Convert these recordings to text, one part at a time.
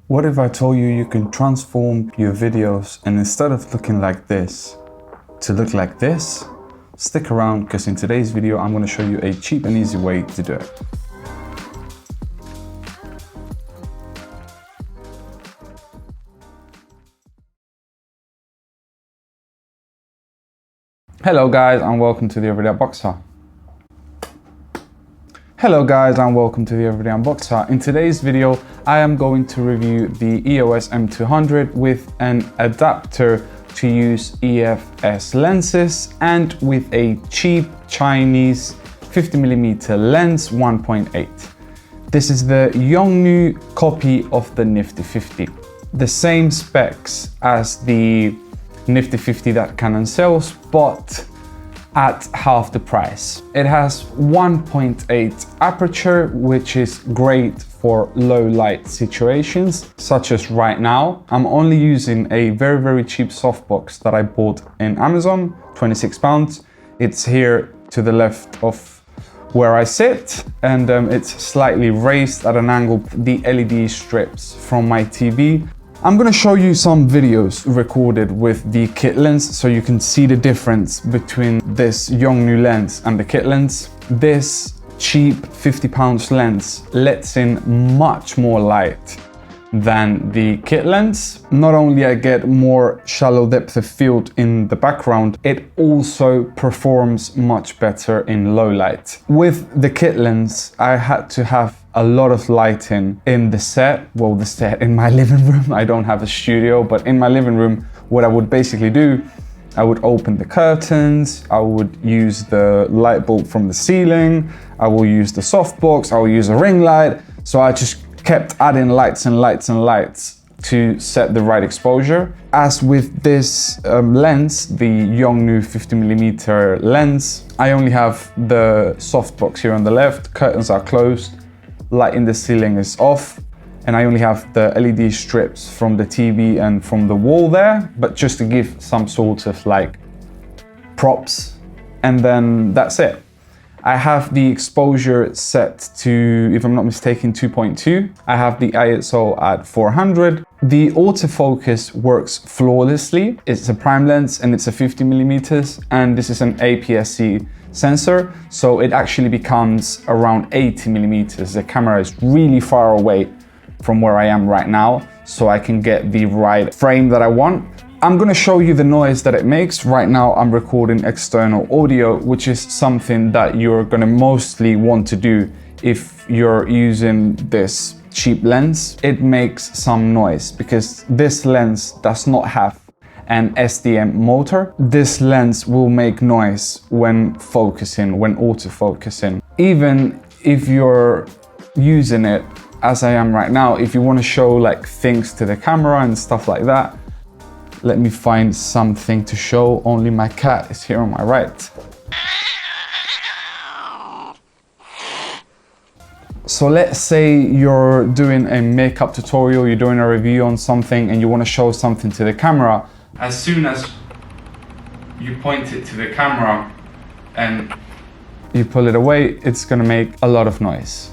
What if I told you you can transform your videos and instead of looking like this, to look like this? Stick around because in today's video, I'm going to show you a cheap and easy way to do it. Hello guys and welcome to the Everyday Unboxer. Hello guys and welcome to the Everyday Unboxer. In today's video, I am going to review the EOS M200 with an adapter to use EOS lenses and with a cheap Chinese 50mm lens 1.8. This is the Yongnuo copy of the Nifty 50. The same specs as the Nifty 50 that Canon sells, but at half the price. It has 1.8 aperture, which is great for low light situations, such as right now. I'm only using a very cheap softbox that I bought in Amazon, £26. It's here to the left of where I sit, and it's slightly raised at an angle. The LED strips from my TV. I'm going to show you some videos recorded with the kit lens so you can see the difference between this Yongnuo lens and the kit lens. This cheap £50 lens lets in much more light than the kit lens. Not only I get more shallow depth of field in the background, it also performs much better in low light. With the kit lens, I had to have a lot of lighting in the set. Well, the set in my living room. I don't have a studio, but in my living room, what I would basically do, I would open the curtains, I would use the light bulb from the ceiling, I will use the softbox, I will use a ring light. So I just kept adding lights and lights and lights to set the right exposure. As with this lens, the Yongnuo 50mm lens, I only have the softbox here on the left, curtains are closed, light in the ceiling is off, and I only have the LED strips from the TV and from the wall there, but just to give some sort of like props, and then that's it. I have the exposure set to, if I'm not mistaken, 2.2. I have the ISO at 400. The autofocus works flawlessly. It's a prime lens and it's a 50mm, and this is an APS-C sensor, so it actually becomes around 80mm. The camera is really far away from where I am right now, so I can get the right frame that I want. I'm going to show you the noise that it makes. Right now I'm recording external audio, which is something that you're going to mostly want to do if you're using this cheap lens. It makes some noise because this lens does not have an SDM motor. This lens will make noise when focusing, when autofocusing. Even if you're using it as I am right now, if you want to show like things to the camera and stuff like that. Let me find something to show. Only my cat is here on my right. So let's say you're doing a makeup tutorial, you're doing a review on something and you want to show something to the camera. As soon as you point it to the camera and you pull it away, it's going to make a lot of noise.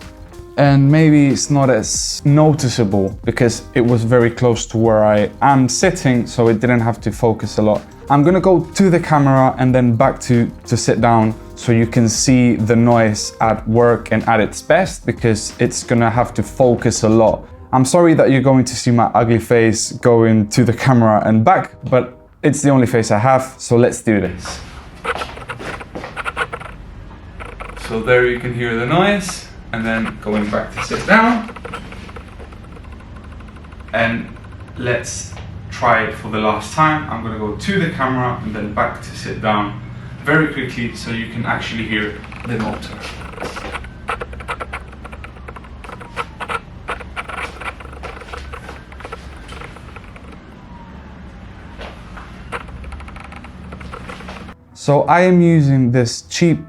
And maybe it's not as noticeable because it was very close to where I am sitting, so it didn't have to focus a lot. I'm going to go to the camera and then back to sit down so you can see the noise at work and at its best, because it's going to have to focus a lot. I'm sorry that you're going to see my ugly face going to the camera and back, but it's the only face I have, so let's do this. So there you can hear the noise, and then going back to sit down. And let's try it for the last time. I'm gonna go to the camera and then back to sit down very quickly so you can actually hear the motor. So I am using this cheap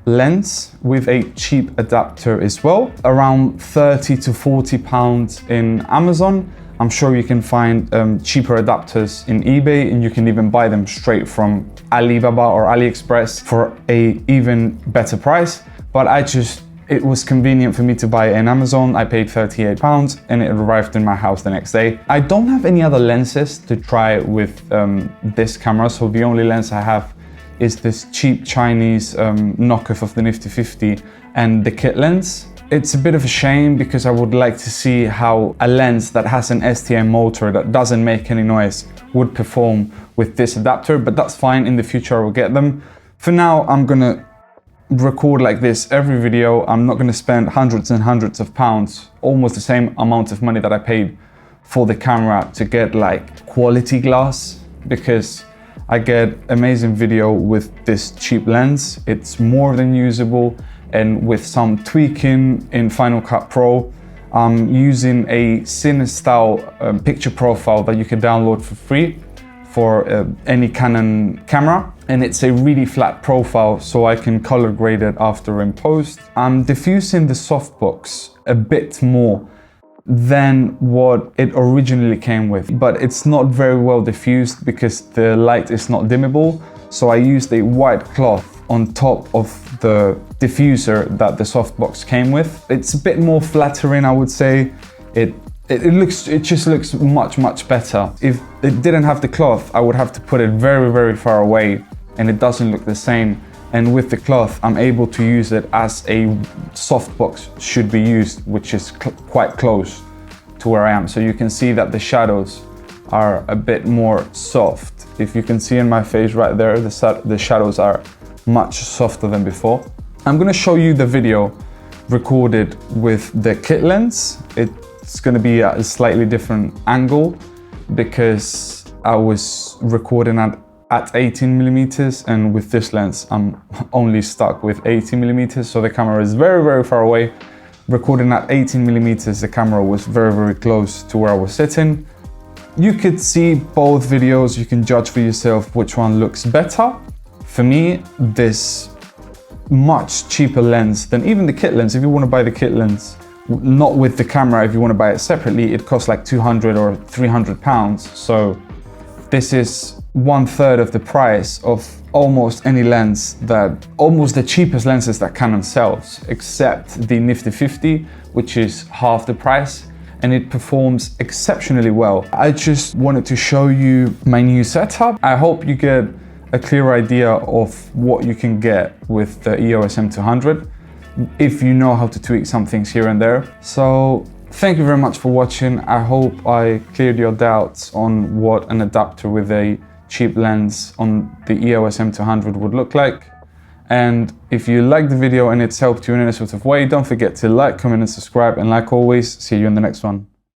lens with a cheap adapter as well, around 30 to 40 pounds in Amazon. I'm sure you can find cheaper adapters in eBay, and you can even buy them straight from Alibaba or AliExpress for a even better price. But I just It was convenient for me to buy it in Amazon. I paid £38 and it arrived in my house the next day. I don't have any other lenses to try with this camera, so the only lens I have is this cheap Chinese knockoff of the Nifty 50 and the kit lens. It's a bit of a shame because I would like to see how a lens that has an STM motor that doesn't make any noise would perform with this adapter, but that's fine. In the future I will get them. For now, I'm gonna record like this every video. I'm not gonna spend hundreds and hundreds of pounds, almost the same amount of money that I paid for the camera to get like quality glass, because I get amazing video with this cheap lens. It's more than usable, and with some tweaking in Final Cut Pro, I'm using a cinestyle picture profile that you can download for free for any Canon camera. And it's a really flat profile, so I can color grade it after in post. I'm diffusing the softbox a bit more than what it originally came with, but it's not very well diffused because the light is not dimmable. So I used a white cloth on top of the diffuser that the softbox came with. It's a bit more flattering, I would say. It just looks much better. If it didn't have the cloth, I would have to put it very far away, and it doesn't look the same. And with the cloth, I'm able to use it as a softbox should be used, which is quite close to where I am. So you can see that the shadows are a bit more soft. If you can see in my face right there, the shadows are much softer than before. I'm gonna show you the video recorded with the kit lens. It's gonna be at a slightly different angle because I was recording at 18mm, and with this lens I'm only stuck with 80mm, so the camera is very far away. Recording at 18mm, the camera was very close to where I was sitting. You could see both videos, you can judge for yourself which one looks better. For me, this much cheaper lens than even the kit lens. If you want to buy the kit lens, not with the camera, if you want to buy it separately, it costs like 200 or 300 pounds. So this is 1/3 of the price of almost any lens almost the cheapest lenses that Canon sells, except the Nifty 50, which is half the price, and it performs exceptionally well. I just wanted to show you my new setup. I hope you get a clear idea of what you can get with the EOS M200 if you know how to tweak some things here and there. So thank you very much for watching. I hope I cleared your doubts on what an adapter with a cheap lens on the EOS M200 would look like. And if you liked the video and it's helped you in any sort of way, don't forget to like, comment and subscribe, and like always, see you in the next one.